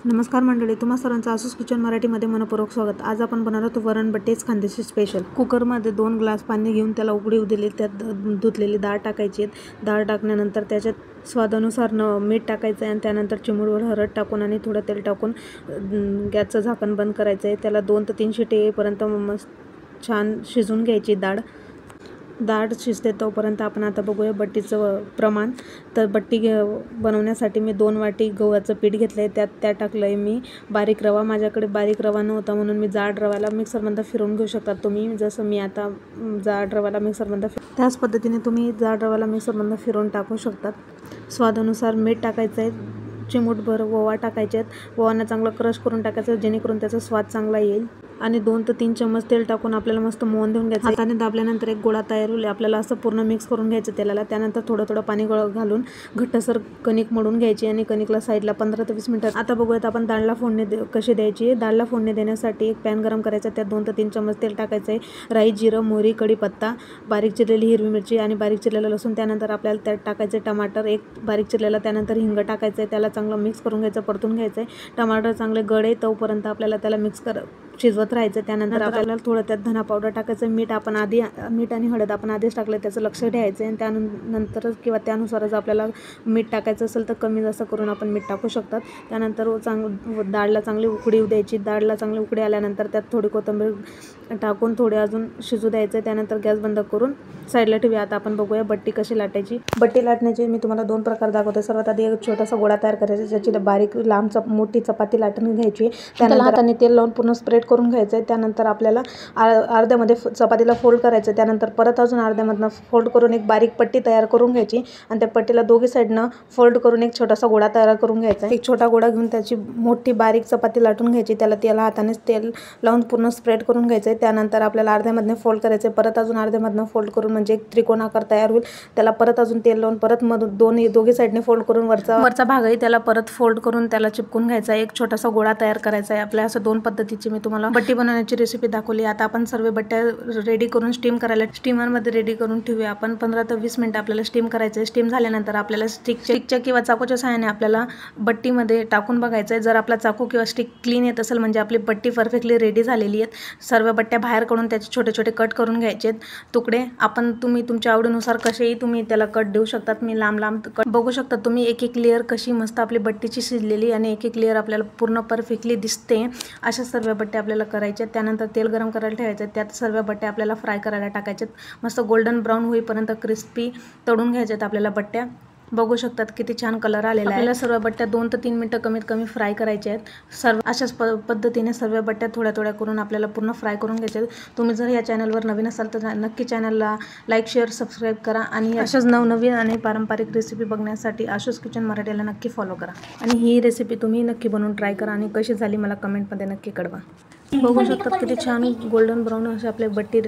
नमस्कार मंडळी, तुम्हा सर्वांचं आसूस किचन मराठीमध्ये मनपूर्वक स्वागत। आज आपण बनवणार आहोत वरण बट्टेच खानदेशी स्पेशल। कुकरमध्ये 2 ग्लास पाणी घेऊन त्याला उकळी येऊ दिली, त्यात धुतलेली डाळ टाकायची। डाळ टाकल्यानंतर त्याच्यात स्वादानुसार मीठ टाकायचं आहे आणि त्यानंतर चिमूटभर हळद टाकून आणि थोडं तेल टाकून गॅसचं झाकण बंद करायचं आहे। त्याला 2 ते 3 शिट्टे येईपर्यंत मस्त छान शिजवून घ्यायची डाळ शिजते तोपर्यंत आपण आता बघूया बट्टीचं प्रमाण। तर बट्टी बनवण्यासाठी मी 2 वाटी गव्हाचं पीठ घेतलं आहे, त्यात टाकलं आहे मी बारीक रवा। माझ्याकडे बारीक रवा नव्हता म्हणून मी जाड रव्याला मिक्सरमध्ये फिरवून घेऊ शकता तुम्ही, जसं मी आता जाड रव्याला मिक्सरमध्ये त्याच पद्धतीने तुम्ही जाड रव्याला मिक्सरमध्ये फिरवून टाकू शकतात। स्वादानुसार मीठ टाकायचं आहे, चिमूटभर ओवा टाकायचे आहेत। ओवांना चांगलं क्रश करून टाकायचं जेणेकरून त्याचा स्वाद चांगला येईल आणि 2 ते 3 चम्मच तेल टाकून आपल्याला मस्त मोहन देऊन घ्यायचं। हाताने दाबल्यानंतर एक गोळा तयार होईल। आपल्याला असं पूर्ण मिक्स करून घ्यायचं तेलाला। त्यानंतर थोडं पाणी घालून घट्टसर कणिक मळून घ्यायची आणि कणिकला साईडला 15 ते 20 मिनिटात। आता बघूयात आपण डाळला फोडणी कशी द्यायची। डाळला फोडणी देण्यासाठी एक पॅन गरम करायचा, त्यात 2 ते 3 चम्मच तेल टाकायचं आहे। राई, जिरं, मोहरी, कढीपत्ता, बारीक चिरलेली हिरवी मिरची आणि बारीक चिरलेलं लसूण। त्यानंतर आपल्याला त्यात टाकायचे टमाटर एक बारीक चिरलेला, त्यानंतर हिंग टाकायचं आहे। त्याला चांगलं मिक्स करून घ्यायचं, परतून घ्यायचं आहे। टमाटर चांगले गळे तोपर्यंत आपल्याला त्याला शिजवत राहायचं। त्यानंतर आपल्याला थोडं त्यात धना पावडर टाकायचं। मीठ आणि हळद आपण आधीच टाकलं, त्याचं लक्ष ठेवायचं आहे। त्यानंतर किंवा त्यानुसारच आपल्याला मीठ टाकायचं असेल तर कमी जास्त करून आपण मीठ टाकू शकतात। त्यानंतर डाळला चांगली उकळी येऊ द्यायची। डाळला चांगली उकळी आल्यानंतर त्यात थोडी कोथिंबीर टाकून थोडे अजून शिजू द्यायचं। त्यानंतर गॅस बंद करून साईडला ठेवूया। आता आपण बघूया बट्टी कशी लाटायची। बट्टी लाटण्याचे मी तुम्हाला 2 प्रकार दाखवते। सर्वात आधी एक छोटासा गोळा तयार करायचा, ज्याची बारीक लांब मोठी चपाती लाटून घ्यायची। त्यानंतर हाताने तेल लावून पूर्ण स्प्रेड करून घ्यायचं आहे। त्यानंतर आपल्याला अर्ध्यामध्ये चपातीला फोल्ड करायचं। त्यानंतर परत अजून अर्ध्यामधनं फोल्ड करून एक बारीक पट्टी तयार करून घ्यायची आणि त्या पट्टीला दोघी साईडनं फोल्ड करून एक छोटासा गोळा तयार करून घ्यायचा। एक छोटा गोळा घेऊन त्याची मोठी बारीक चपाती लाटून घ्यायची। त्याला हाताने तेल लावून पूर्ण स्प्रेड करून घ्यायचं आहे। त्यानंतर आपल्याला अर्ध्यामधनं फोल्ड करायचं, परत अजून अर्ध्यामधनं फोल्ड करून म्हणजे एक त्रिकोण आकार तयार होईल। त्याला परत अजून तेल लावून परत दोघी साईडने फोल्ड करून वरचा भागही त्याला परत फोल्ड करून त्याला चिपकून घ्यायचा। एक छोटासा गोळा तयार करायचा आहे। आपल्या असं 2 पद्धतीची मी तुम्हाला बट्टी बनवण्याची रेसिपी दाखवली। आता आपण सर्व बट्ट्या रेडी करून स्टीम करायला स्टीमरमध्ये रेडी करून ठेवूया। आपण 15 ते 20 मिनिटं आपल्याला स्टीम करायचं आहे। स्टीम झाल्यानंतर आपल्याला स्टिकच्या किंवा चाकूच्या सहाय्याने आपल्याला बट्टीमध्ये टाकून बघायचं आहे। जर आपला चाकू किंवा स्टिक क्लीन येत असेल म्हणजे आपली बट्टी परफेक्टली रेडी झालेली आहेत। सर्व बट्ट्या बाहेर काढून त्याचे छोटे छोटे कट करून घ्यायचे आहेत तुकडे। तुम्ही तुमच्या आवडीनुसार कसेही तुम्ही त्याला कट देऊ शकतात। मी लांब कट बघू शकता तुम्ही। एक लेअर कशी मस्त आपली बट्टीची शिजलेली आणि एक लेअर आपल्याला पूर्ण परफेक्टली दिसते। अशा सर्व बट्ट्या आपल्याला करायच्या। त्यानंतर तेल गरम करायला ठेवायचं, त्यात सर्व बट्ट्या आपल्याला फ्राय करायला टाकायच्यात। मस्त गोल्डन ब्राऊन होईपर्यंत क्रिस्पी तळून घ्यायच्यात आपल्याला बट्ट्या। बघू शकतात किती छान कलर आलेला आहे। आपल्याला सर्व बट्ट्या 2 ते 3 मिनिटं कमीत कमी फ्राय करायच्या आहेत। अशाच पद्धतीने सर्व बट्ट्या थोड्या करून आपल्याला पूर्ण फ्राय करून घ्यायच्या आहेत। तुम्ही जर या चॅनलवर नवीन असाल तर नक्की चॅनलला लाईक, शेअर, सबस्क्राईब करा आणि अशाच नवनवीन आणि पारंपरिक रेसिपी बघण्यासाठी आशूस किचन मराठीला नक्की फॉलो करा आणि ही रेसिपी तुम्ही नक्की बनवून ट्राय करा आणि कशी झाली मला कमेंटमध्ये नक्की कळवा। बघू शकतात किती छान गोल्डन ब्राऊन असे आपले बट्टी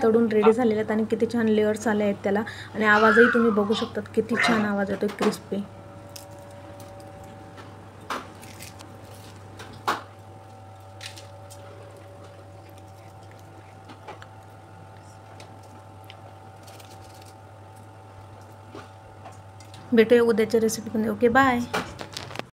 तळून रेडी झालेले आहेत आणि किती छान लेअर्स आले आहेत त्याला आणि आवाजही तुम्ही बघू शकतात किती छान आवाज येतो क्रिस्पी। भेटूया उद्याच्या रेसिपीमध्ये। Okay, bye.